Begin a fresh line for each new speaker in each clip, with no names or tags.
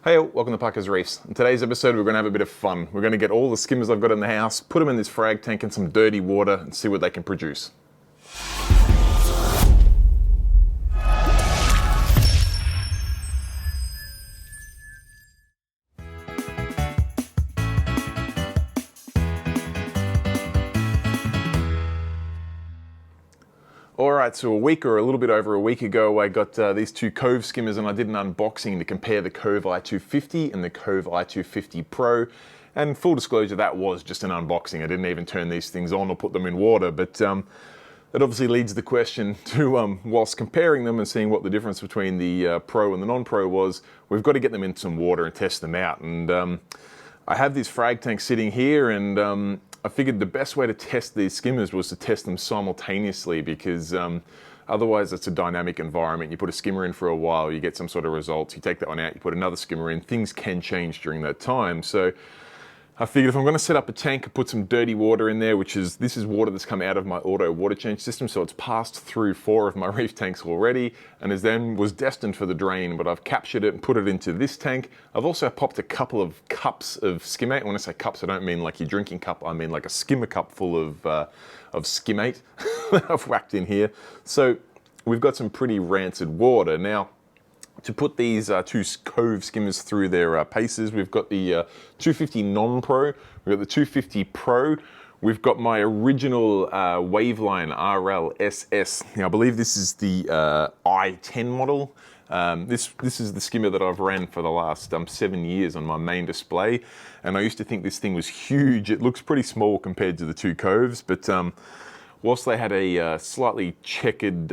Hey all, welcome to Parker's Reefs. In today's episode we're going to have a bit of fun. We're going to get all the skimmers I've got in the house, put them in this frag tank in some dirty water and see what they can produce. Alright, so a week or a little bit over a week ago I got these two Cove skimmers and I did an unboxing to compare the Cove i250 and the Cove i250 Pro. And full disclosure, that was just an unboxing. I didn't even turn these things on or put them in water, but that obviously leads the question to, whilst comparing them and seeing what the difference between the Pro and the non-Pro was, we've got to get them in some water and test them out. And I have this frag tank sitting here and I figured the best way to test these skimmers was to test them simultaneously because otherwise it's a dynamic environment. You put a skimmer in for a while, you get some sort of results, you take that one out, you put another skimmer in, things can change during that time. So I figured if I'm going to set up a tank and put some dirty water in there, this is water that's come out of my auto water change system, so it's passed through 4 of my reef tanks already and was destined for the drain, but I've captured it and put it into this tank. I've also popped a couple of cups of skimmate. When I say cups, I don't mean like your drinking cup, I mean like a skimmer cup full of skimmate that I've whacked in here. So we've got some pretty rancid water. Now, to put these two Cove skimmers through their paces, we've got the 250 non-Pro, we've got the 250 Pro, we've got my original Waveline RLSS. Now I believe this is the i10 model. This is the skimmer that I've ran for the last 7 years on my main display, and I used to think this thing was huge. It looks pretty small compared to the two Coves, but whilst they had a slightly checkered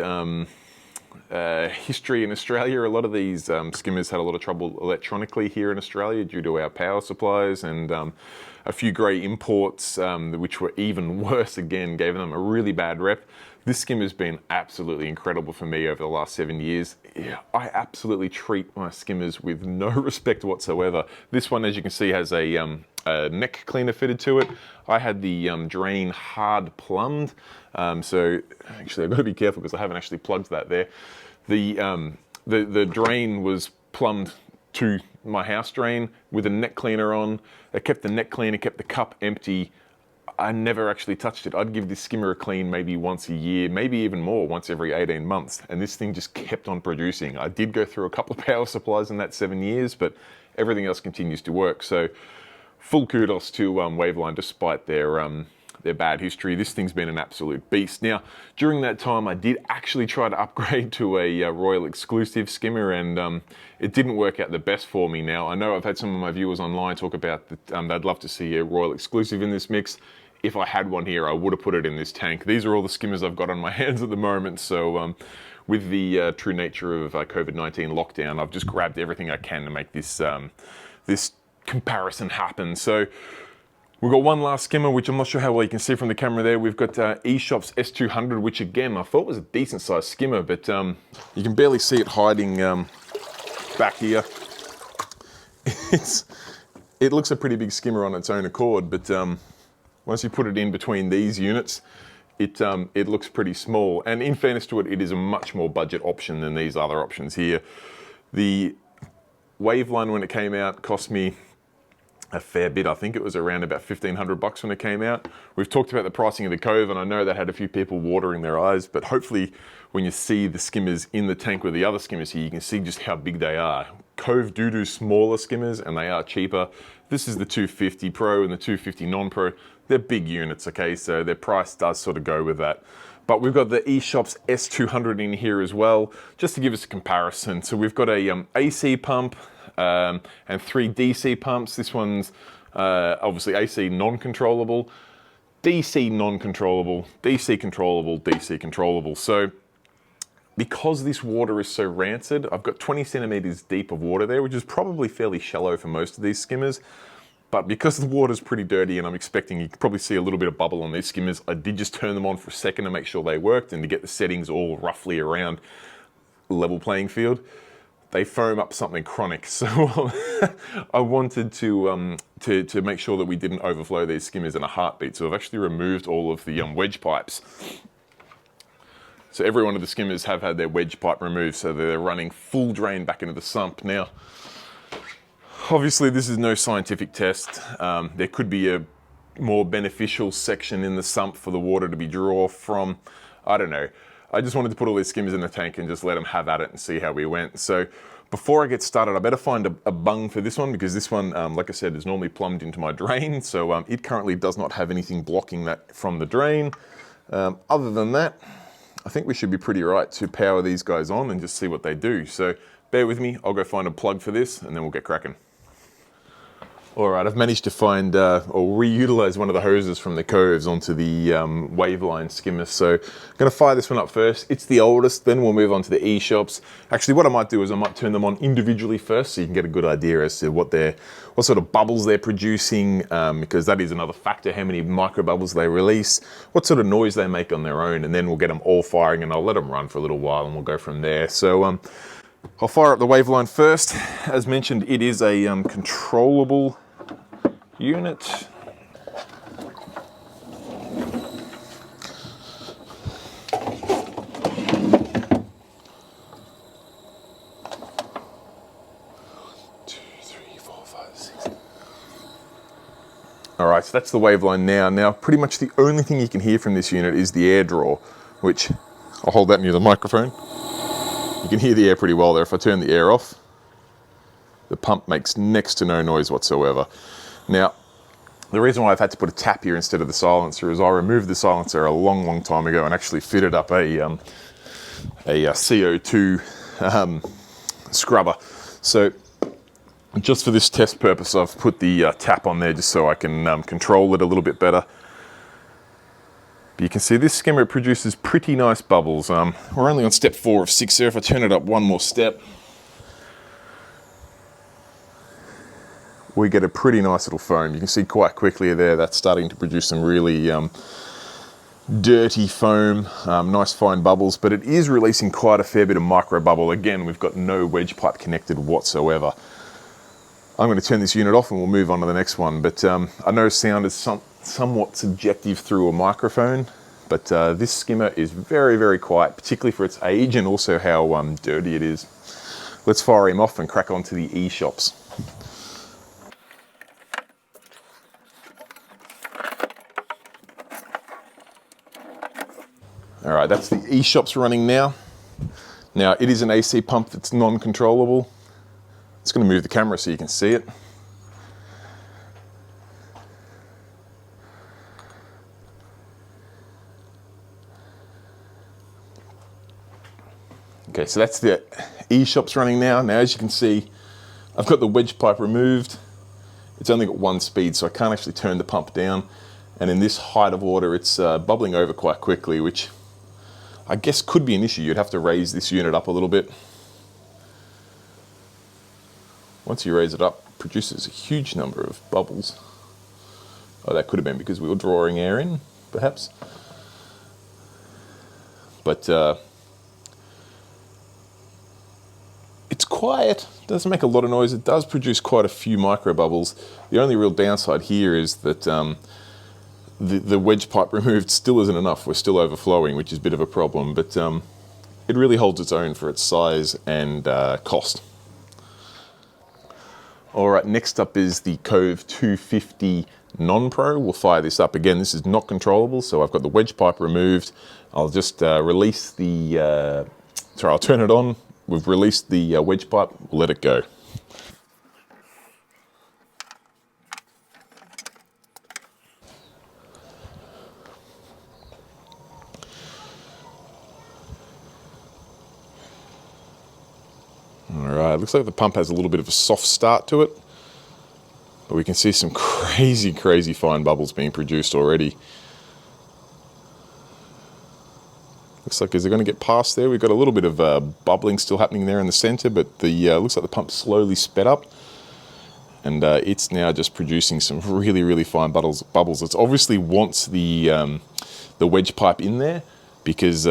history in Australia, a lot of these skimmers had a lot of trouble electronically here in Australia due to our power supplies, and a few grey imports which were even worse again, gave them a really bad rep. This skimmer's been absolutely incredible for me over the last 7 years. Yeah, I absolutely treat my skimmers with no respect whatsoever. This one, as you can see, has a neck cleaner fitted to it. I had the drain hard plumbed, so actually I've got to be careful because I haven't actually plugged that there. The drain was plumbed to my house drain with a neck cleaner on. I kept the neck clean, it kept the cup empty. I never actually touched it. I'd give this skimmer a clean maybe once a year, maybe even more, once every 18 months. And this thing just kept on producing. I did go through a couple of power supplies in that 7 years, but everything else continues to work. So full kudos to Waveline despite their bad history. This thing's been an absolute beast. Now, during that time, I did actually try to upgrade to a Royal exclusive skimmer, and it didn't work out the best for me. Now, I know I've had some of my viewers online talk about that they'd love to see a Royal exclusive in this mix. If I had one here, I would have put it in this tank. These are all the skimmers I've got on my hands at the moment, so with the true nature of COVID-19 lockdown, I've just grabbed everything I can to make this this comparison happen. So we've got one last skimmer, which I'm not sure how well you can see from the camera there. We've got eShopps S200, which again, I thought was a decent sized skimmer, but you can barely see it hiding back here. It looks a pretty big skimmer on its own accord, but once you put it in between these units, it looks pretty small. And in fairness to it, it is a much more budget option than these other options here. The Waveline, when it came out, cost me a fair bit. I think it was around about $1,500 when it came out. We've talked about the pricing of the Cove, and I know that had a few people watering their eyes, but hopefully when you see the skimmers in the tank with the other skimmers here, you can see just how big they are. Cove do smaller skimmers, and they are cheaper. This is the 250 Pro and the 250 non-Pro. They're big units, okay, so their price does sort of go with that. But we've got the eShopps S200 in here as well, just to give us a comparison. So we've got a AC pump and 3 DC pumps. This one's obviously AC non-controllable, DC non-controllable, DC controllable, DC controllable. So because this water is so rancid, I've got 20 centimeters deep of water there, which is probably fairly shallow for most of these skimmers. But because the water's pretty dirty and I'm expecting you can probably see a little bit of bubble on these skimmers, I did just turn them on for a second to make sure they worked and to get the settings all roughly around level playing field. They foam up something chronic, so I wanted to make sure that we didn't overflow these skimmers in a heartbeat. So I've actually removed all of the wedge pipes. So every one of the skimmers have had their wedge pipe removed, so they're running full drain back into the sump. Now, Obviously this is no scientific test. There could be a more beneficial section in the sump for the water to be drawn from. I don't know. I just wanted to put all these skimmers in the tank and just let them have at it and see how we went. So before I get started, I better find a bung for this one, because this one, like I said, is normally plumbed into my drain. So it currently does not have anything blocking that from the drain. Other than that, I think we should be pretty right to power these guys on and just see what they do. So bear with me, I'll go find a plug for this and then we'll get cracking. All right, I've managed to find or reutilize one of the hoses from the Coves onto the Waveline skimmer. So I'm going to fire this one up first. It's the oldest, then we'll move on to the eShopps. Actually, what I might do is I might turn them on individually first so you can get a good idea as to what sort of bubbles they're producing, because that is another factor, how many micro bubbles they release, what sort of noise they make on their own, and then we'll get them all firing and I'll let them run for a little while and we'll go from there. So I'll fire up the Waveline first. As mentioned, it is a controllable unit. 2, 3, 4, 5, 6. All right, so that's the Waveline now. Now, pretty much the only thing you can hear from this unit is the air draw, which I'll hold that near the microphone. You can hear the air pretty well there. If I turn the air off, the pump makes next to no noise whatsoever. Now, the reason why I've had to put a tap here instead of the silencer is I removed the silencer a long time ago and actually fitted up a CO2 scrubber. So just for this test purpose, I've put the tap on there just so I can control it a little bit better. But you can see this skimmer produces pretty nice bubbles. We're only on step 4 of 6 there. If I turn it up one more step, we get a pretty nice little foam. You can see quite quickly there that's starting to produce some really dirty foam, nice fine bubbles, but it is releasing quite a fair bit of micro bubble. Again, we've got no wedge pipe connected whatsoever. I'm going to turn this unit off and we'll move on to the next one. But I know sound is somewhat subjective through a microphone, but this skimmer is very quiet, particularly for its age and also how dirty it is. Let's fire him off and crack on to the eShopps. All right, that's the eShopps running now. Now, it is an AC pump that's non-controllable. It's going to move the camera so you can see it. Okay, so that's the eShopps running now. Now, as you can see, I've got the wedge pipe removed. It's only got one speed, so I can't actually turn the pump down. And in this height of water, it's bubbling over quite quickly, which I guess could be an issue. You'd have to raise this unit up a little bit. Once you raise it up, it produces a huge number of bubbles. Oh, that could have been because we were drawing air in, perhaps. But it's quiet, doesn't make a lot of noise. It does produce quite a few micro bubbles. The only real downside here is that the wedge pipe removed still isn't enough. We're still overflowing, which is a bit of a problem, but it really holds its own for its size and cost. All right, next up is the Cove 250 Non-Pro. We'll fire this up again. This is not controllable, so I've got the wedge pipe removed. I'll just release the, I'll turn it on. We've released the wedge pipe, we'll let it go. Alright, looks like the pump has a little bit of a soft start to it, but we can see some crazy fine bubbles being produced already. Looks like, is it going to get past there? We've got a little bit of bubbling still happening there in the center, but the looks like the pump slowly sped up, and it's now just producing some really fine bubbles. It obviously wants the wedge pipe in there, because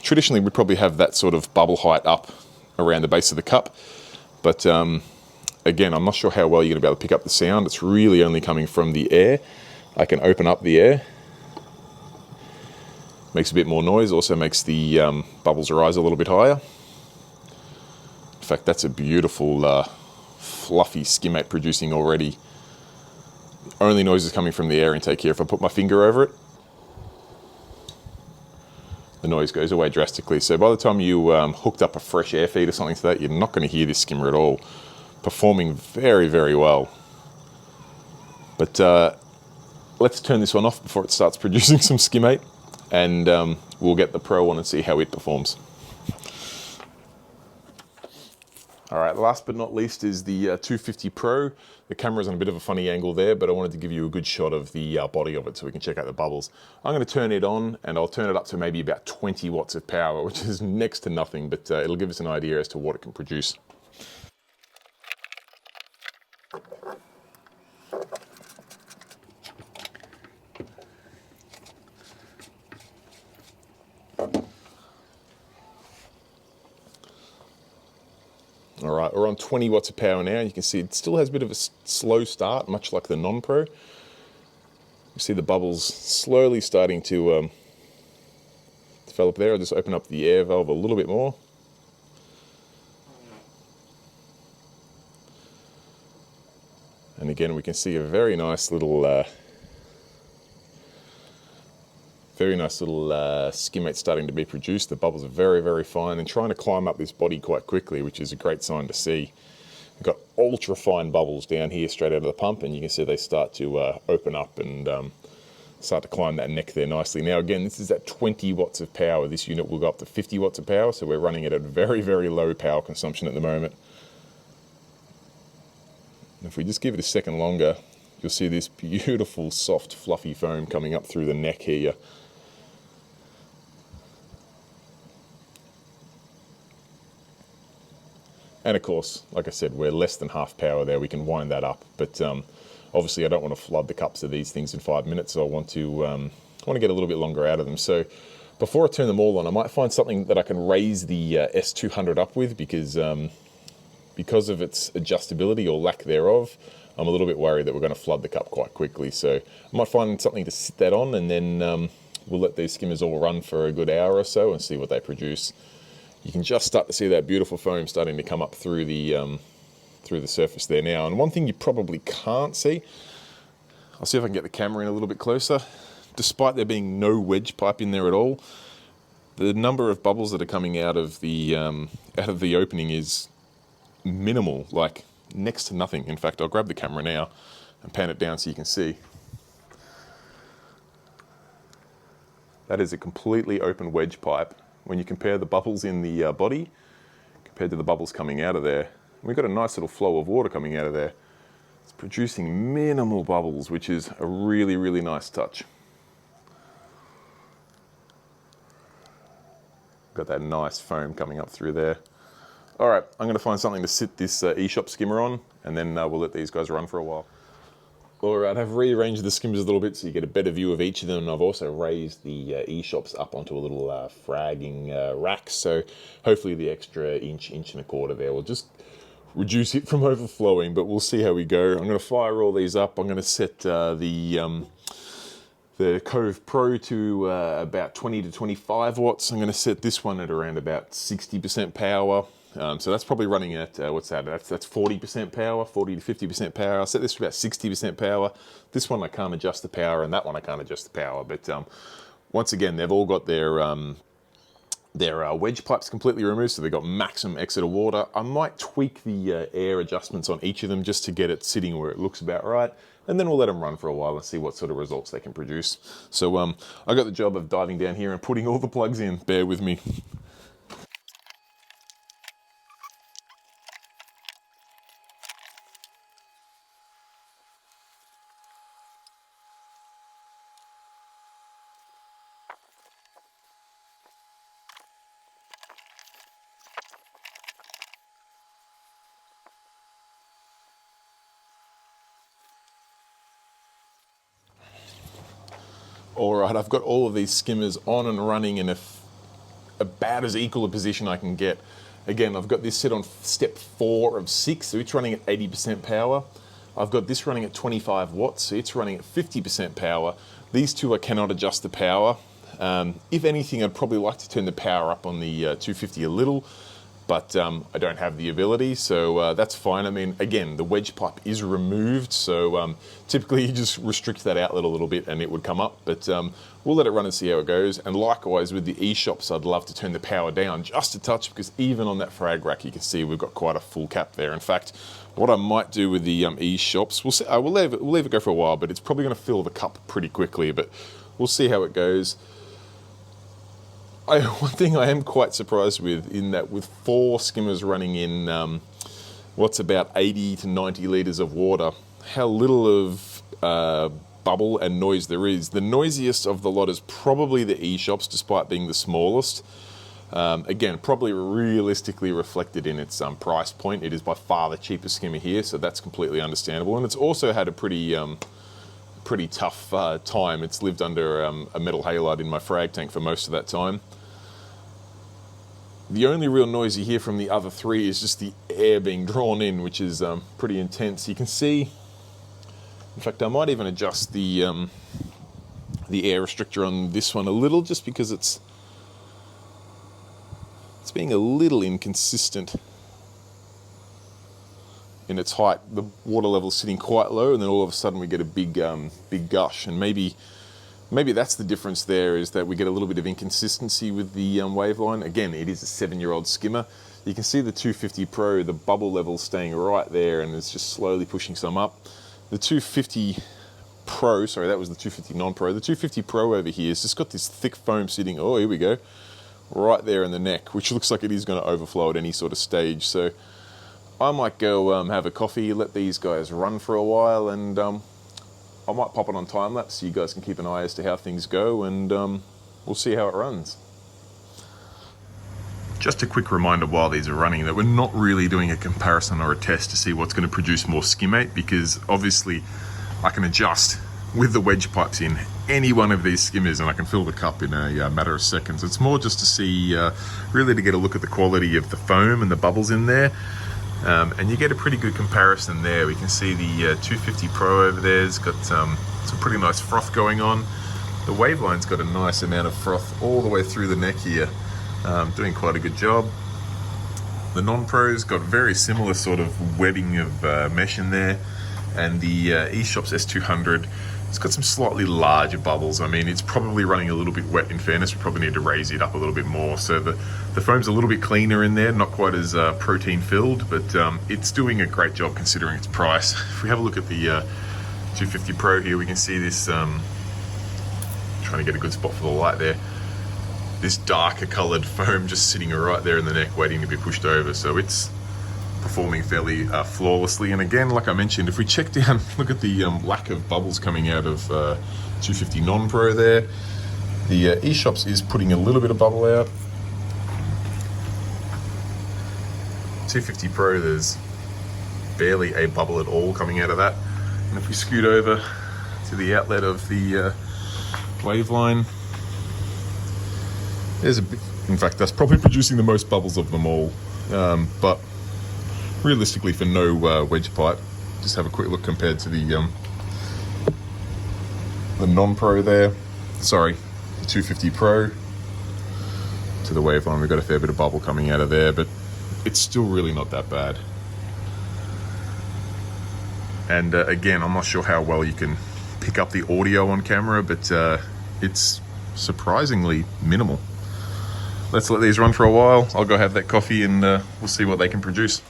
traditionally we'd probably have that sort of bubble height up around the base of the cup, but again, I'm not sure how well you're going to be able to pick up the sound. It's really only coming from the air. I can open up the air. Makes a bit more noise, also makes the bubbles rise a little bit higher. In fact, that's a beautiful fluffy skimmate producing already. The only noise is coming from the air intake here. If I put my finger over it, the noise goes away drastically. So by the time you hooked up a fresh air feed or something to that, you're not going to hear this skimmer at all. Performing very, very well. But let's turn this one off before it starts producing some skimmate, and we'll get the Pro on and see how it performs. All right, last but not least is the 250 Pro. The camera's on a bit of a funny angle there, but I wanted to give you a good shot of the body of it so we can check out the bubbles. I'm going to turn it on, and I'll turn it up to maybe about 20 watts of power, which is next to nothing, but it'll give us an idea as to what it can produce. All right, we're on 20 watts of power now. You can see it still has a bit of a slow start, much like the non-Pro. You see the bubbles slowly starting to develop there. I'll just open up the air valve a little bit more. And again, we can see a very nice little skimmate starting to be produced. The bubbles are very, very fine and trying to climb up this body quite quickly, which is a great sign to see. We've got ultra fine bubbles down here straight out of the pump, and you can see they start to open up and start to climb that neck there nicely. Now again, this is at 20 watts of power. This unit will go up to 50 watts of power, so we're running it at very, very low power consumption at the moment. And if we just give it a second longer, you'll see this beautiful, soft, fluffy foam coming up through the neck here. And of course, like I said, we're less than half power there. We can wind that up, but obviously I don't want to flood the cups of these things in 5 minutes, so I want to get a little bit longer out of them. So before I turn them all on, I might find something that I can raise the S200 up with, because of its adjustability or lack thereof, I'm a little bit worried that we're going to flood the cup quite quickly. So I might find something to sit that on, and then we'll let these skimmers all run for a good hour or so and see what they produce. You can just start to see that beautiful foam starting to come up through the surface there now. And one thing you probably can't see, I'll see if I can get the camera in a little bit closer. Despite there being no wedge pipe in there at all, the number of bubbles that are coming out of the opening is minimal, like next to nothing. In fact, I'll grab the camera now and pan it down so you can see. That is a completely open wedge pipe. When you compare the bubbles in the body compared to the bubbles coming out of there, we've got a nice little flow of water coming out of there. It's producing minimal bubbles, which is a really, really nice touch. Got that nice foam coming up through there. All right, I'm going to find something to sit this eShopps skimmer on, and then we'll let these guys run for a while. All right, I've rearranged the skimmers a little bit so you get a better view of each of them, and I've also raised the eShopps up onto a little fragging rack, so hopefully the extra inch and a quarter there will just reduce it from overflowing, but we'll see how we go. I'm going to fire all these up. I'm going to set the Cove Pro to about 20 to 25 watts. I'm going to set this one at around about 60% power. So that's probably running at, what's that? That's 40% power, 40 to 50% power. I'll set this to about 60% power. This one I can't adjust the power, and that one I can't adjust the power. But once again, they've all got their wedge pipes completely removed, so they've got maximum exit of water. I might tweak the air adjustments on each of them just to get it sitting where it looks about right, and then we'll let them run for a while and see what sort of results they can produce. So I got the job of diving down here and putting all the plugs in. Bear with me. All right, I've got all of these skimmers on and running in about as equal a position I can get. Again, I've got this set on step 4 of 6, so it's running at 80% power. I've got this running at 25 watts, so it's running at 50% power. These two I cannot adjust the power. If anything, I'd probably like to turn the power up on the 250 a little. but I don't have the ability, so that's fine. I mean, again, the wedge pipe is removed, so typically you just restrict that outlet a little bit and it would come up, but we'll let it run and see how it goes. And likewise with the eShopps, I'd love to turn the power down just a touch, because even on that frag rack, you can see we've got quite a full cap there. In fact, what I might do with the eShopps, we'll see, we'll leave it go for a while, but it's probably going to fill the cup pretty quickly, but we'll see how it goes. One thing I am quite surprised with, in that with 4 skimmers running in what's about 80 to 90 litres of water, how little of bubble and noise there is. The noisiest of the lot is probably the eShopps, despite being the smallest. Again, probably realistically reflected in its price point. It is by far the cheapest skimmer here, so that's completely understandable. And it's also had a pretty tough time. It's lived under a metal halide in my frag tank for most of that time. The only real noise you hear from the other 3 is just the air being drawn in, which is pretty intense. You can see, in fact, I might even adjust the air restrictor on this one a little, just because it's being a little inconsistent in its height. The water level is sitting quite low, and then all of a sudden we get a big gush, and maybe that's the difference there, is that we get a little bit of inconsistency with the Waveline. Again, it is a 7-year-old skimmer. You can see the 250 Pro, the bubble level staying right there, and it's just slowly pushing some up. The 250 Pro, sorry, that was the 250 non-Pro. The 250 Pro over here has just got this thick foam sitting, oh, here we go, right there in the neck, which looks like it is going to overflow at any sort of stage. So I might go have a coffee, let these guys run for a while, and I might pop it on time lapse so you guys can keep an eye as to how things go, and we'll see how it runs. Just a quick reminder while these are running that we're not really doing a comparison or a test to see what's going to produce more skimmate, because obviously I can adjust with the wedge pipes in any one of these skimmers and I can fill the cup in a matter of seconds. It's more just to see, really to get a look at the quality of the foam and the bubbles in there. And you get a pretty good comparison there. We can see the 250 Pro over there has got some pretty nice froth going on. The Waveline's got a nice amount of froth all the way through the neck here, doing quite a good job. The non-Pro's got very similar sort of webbing of mesh in there, and the eShopps S200, it's got some slightly larger bubbles. I mean, it's probably running a little bit wet, in fairness. We probably need to raise it up a little bit more. So the foam's a little bit cleaner in there, not quite as protein filled, but it's doing a great job considering its price. If we have a look at the 250 Pro here, we can see this, trying to get a good spot for the light there, this darker coloured foam just sitting right there in the neck waiting to be pushed over. So it's performing fairly flawlessly. And again, like I mentioned, if we check down, look at the lack of bubbles coming out of 250 non-Pro there. The eShopps is putting a little bit of bubble out. 250 Pro, there's barely a bubble at all coming out of that. And if we scoot over to the outlet of the Waveline, there's a bit, in fact, that's probably producing the most bubbles of them all. But realistically, for no wedge pipe, just have a quick look compared to the non-Pro there. Sorry, the 250 Pro to the Waveline. We've got a fair bit of bubble coming out of there, but it's still really not that bad. And again, I'm not sure how well you can pick up the audio on camera, but it's surprisingly minimal. Let's let these run for a while. I'll go have that coffee and we'll see what they can produce.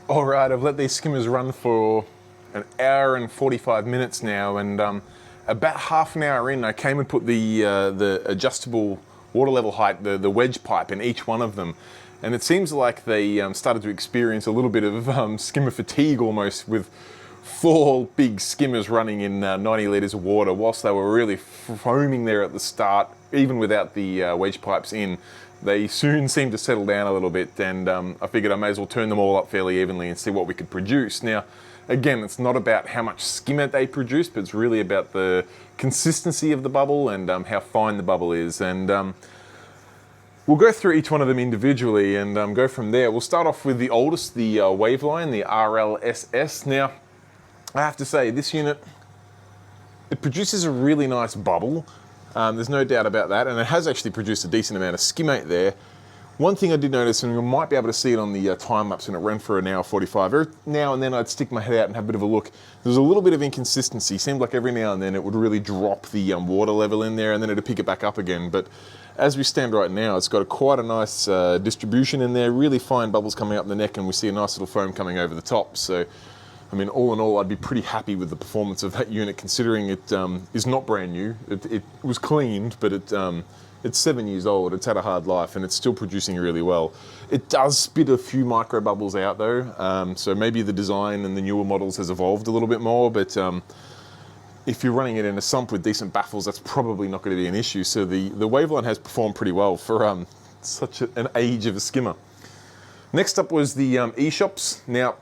All right, I've let these skimmers run for an hour and 45 minutes now, and about half an hour in, I came and put the adjustable water level height, the wedge pipe in each one of them, and it seems like they started to experience a little bit of skimmer fatigue almost with 4 big skimmers running in 90 litres of water, whilst they were really foaming there at the start, even without the wedge pipes in, they soon seemed to settle down a little bit, and I figured I may as well turn them all up fairly evenly and see what we could produce. Now, again, it's not about how much skimmer they produce, but it's really about the consistency of the bubble and how fine the bubble is. And we'll go through each one of them individually and go from there. We'll start off with the oldest, the Waveline, the RLSS. Now, I have to say, this unit, it produces a really nice bubble. There's no doubt about that, and it has actually produced a decent amount of skimmate there. One thing I did notice, and you might be able to see it on the time lapse when it ran for 1:45, every now and then I'd stick my head out and have a bit of a look. There's a little bit of inconsistency. Seemed like every now and then it would really drop the water level in there and then it'd pick it back up again. But as we stand right now, it's got quite a nice distribution in there, really fine bubbles coming up the neck, and we see a nice little foam coming over the top. So, I mean, all in all, I'd be pretty happy with the performance of that unit, considering it is not brand new. It was cleaned, but it's 7 years old, it's had a hard life, and it's still producing really well. It does spit a few micro bubbles out though, so maybe the design and the newer models has evolved a little bit more, but if you're running it in a sump with decent baffles, that's probably not going to be an issue. So the Waveline has performed pretty well for such an age of a skimmer. Next up was the eShopps. Now,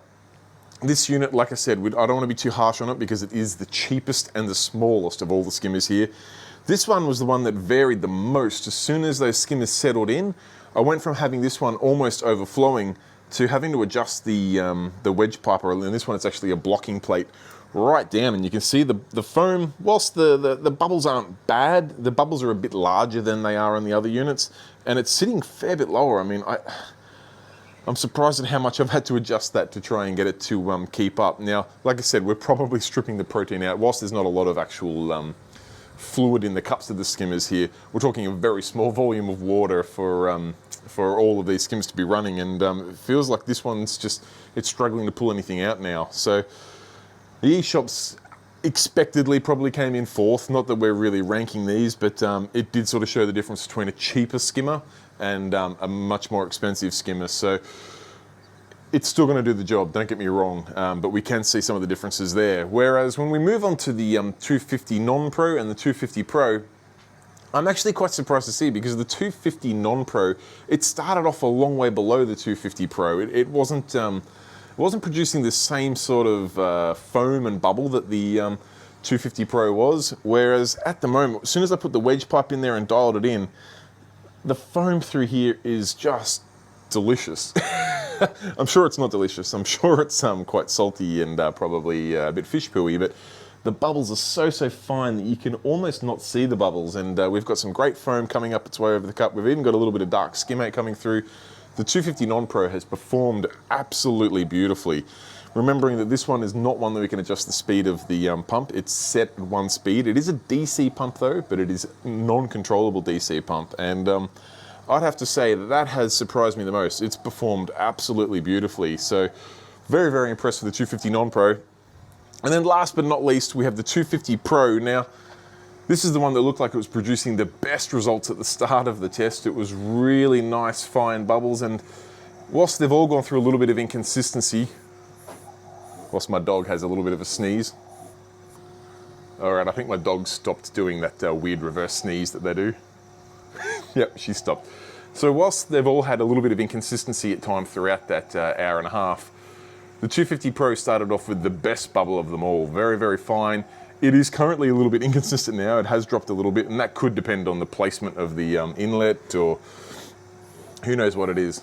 this unit, like I said, I don't want to be too harsh on it because it is the cheapest and the smallest of all the skimmers here. This one was the one that varied the most. As soon as those skimmers settled in, I went from having this one almost overflowing to having to adjust the wedge pipe, or in this one it's actually a blocking plate, right down, and you can see the foam, whilst the bubbles aren't bad, the bubbles are a bit larger than they are on the other units, and it's sitting a fair bit lower. I mean, I'm surprised at how much I've had to adjust that to try and get it to keep up. Now, like I said, we're probably stripping the protein out. Whilst there's not a lot of actual fluid in the cups of the skimmers here, we're talking a very small volume of water for all of these skimmers to be running, and it feels like this one's it's struggling to pull anything out now. So the eShopps expectedly probably came in 4th. Not that we're really ranking these, but it did sort of show the difference between a cheaper skimmer and a much more expensive skimmer. So it's still going to do the job, don't get me wrong, but we can see some of the differences there. Whereas when we move on to the 250 Non-Pro and the 250 Pro, I'm actually quite surprised to see, because the 250 Non-Pro, it started off a long way below the 250 Pro. It wasn't producing the same sort of foam and bubble that the 250 Pro was, whereas at the moment, as soon as I put the wedge pipe in there and dialed it in, the foam through here is just delicious. I'm sure it's not delicious. I'm sure it's quite salty and probably a bit fish pooey, but the bubbles are so fine that you can almost not see the bubbles, and we've got some great foam coming up its way over the cup. We've even got a little bit of dark skimmate coming through. The 250 Non-Pro has performed absolutely beautifully. Remembering that this one is not one that we can adjust the speed of the pump. It's set at one speed. It is a DC pump though, but it is non-controllable DC pump. And I'd have to say that has surprised me the most. It's performed absolutely beautifully. So very, very impressed with the 250 Non-Pro. And then last but not least, we have the 250 Pro. Now, this is the one that looked like it was producing the best results at the start of the test. It was really nice, fine bubbles, and whilst they've all gone through a little bit of inconsistency, whilst my dog has a little bit of a sneeze. All right, I think my dog stopped doing that weird reverse sneeze that they do. Yep, she stopped. So whilst they've all had a little bit of inconsistency at times throughout that hour and a half, the 250 Pro started off with the best bubble of them all. Very, very fine. It is currently a little bit inconsistent now. It has dropped a little bit, and that could depend on the placement of the inlet, or who knows what it is.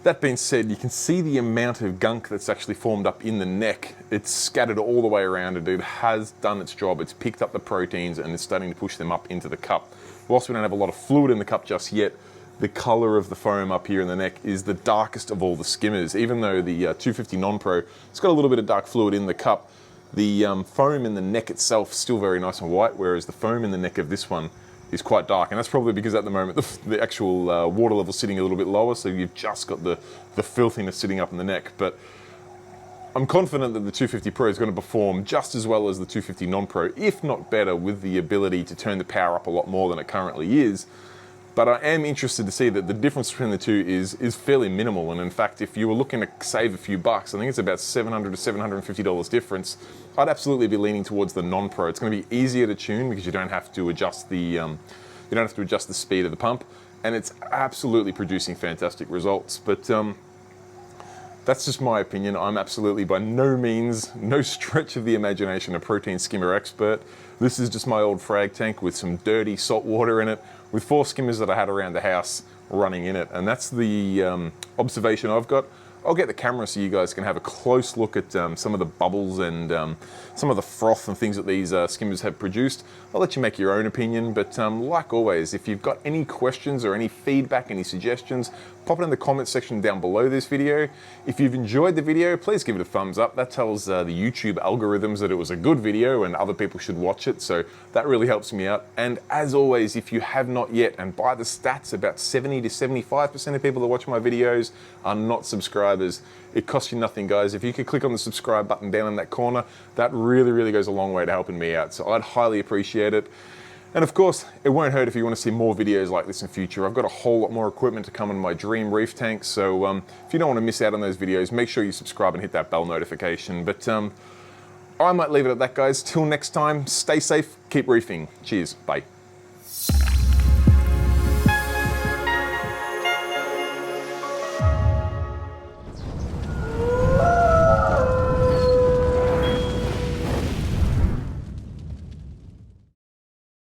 That being said, you can see the amount of gunk that's actually formed up in the neck. It's scattered all the way around it. It has done its job. It's picked up the proteins and it's starting to push them up into the cup. Whilst we don't have a lot of fluid in the cup just yet, the color of the foam up here in the neck is the darkest of all the skimmers. Even though the 250 Non-Pro, it's got a little bit of dark fluid in the cup, the foam in the neck itself is still very nice and white, whereas the foam in the neck of this one is quite dark, and that's probably because at the moment the actual water level is sitting a little bit lower, so you've just got the filthiness sitting up in the neck. But I'm confident that the 250 Pro is going to perform just as well as the 250 Non-Pro, if not better, with the ability to turn the power up a lot more than it currently is. But I am interested to see that the difference between the two is fairly minimal. And in fact, if you were looking to save a few bucks, I think it's about $700 to $750 difference. I'd absolutely be leaning towards the non-pro. It's going to be easier to tune because you don't have to adjust the speed of the pump, and it's absolutely producing fantastic results. But that's just my opinion. I'm absolutely by no means, no stretch of the imagination, a protein skimmer expert. This is just my old frag tank with some dirty salt water in it, with 4 skimmers that I had around the house running in it. And that's the observation I've got. I'll get the camera so you guys can have a close look at some of the bubbles and some of the froth and things that these skimmers have produced. I'll let you make your own opinion, but like always, if you've got any questions or any feedback, any suggestions, pop it in the comments section down below this video. If you've enjoyed the video, please give it a thumbs up. That tells the YouTube algorithms that it was a good video and other people should watch it, so that really helps me out. And as always, if you have not yet, and by the stats, about 70 to 75% of people that watch my videos are not subscribers. It costs you nothing, guys. If you could click on the subscribe button down in that corner, that really goes a long way to helping me out. So I'd highly appreciate it. And of course, it won't hurt if you want to see more videos like this in future. I've got a whole lot more equipment to come in my dream reef tank. So if you don't want to miss out on those videos, make sure you subscribe and hit that bell notification. But I might leave it at that, guys. Till next time, stay safe, keep reefing. Cheers, bye.